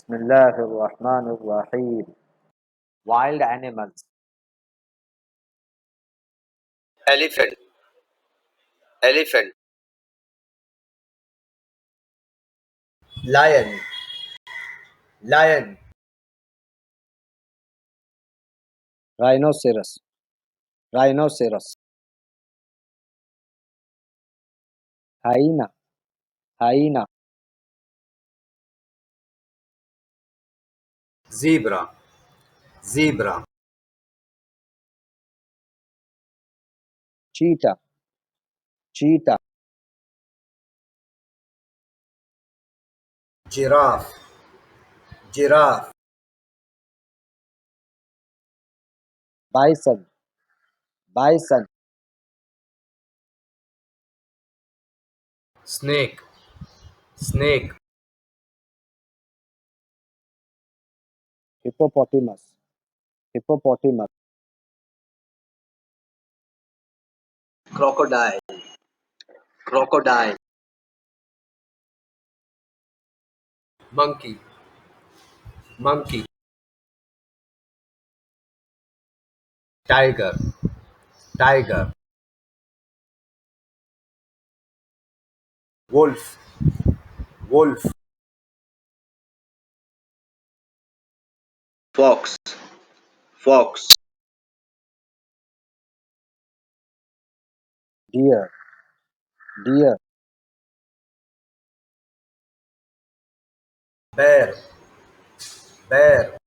بسم الله الرحمن الرحيم. Wild animals. elephant, elephant, lion, lion, Rhinoceros. Rhinoceros. Hyena. Hyena. zebra, zebra, Cheetah. Cheetah. giraffe, giraffe, Bison. Bison. snake, snake, Hippopotamus. Hippopotamus. crocodile, crocodile, monkey, monkey, tiger, tiger, wolf, wolf, fox, fox, Deer. Deer. bear, bear,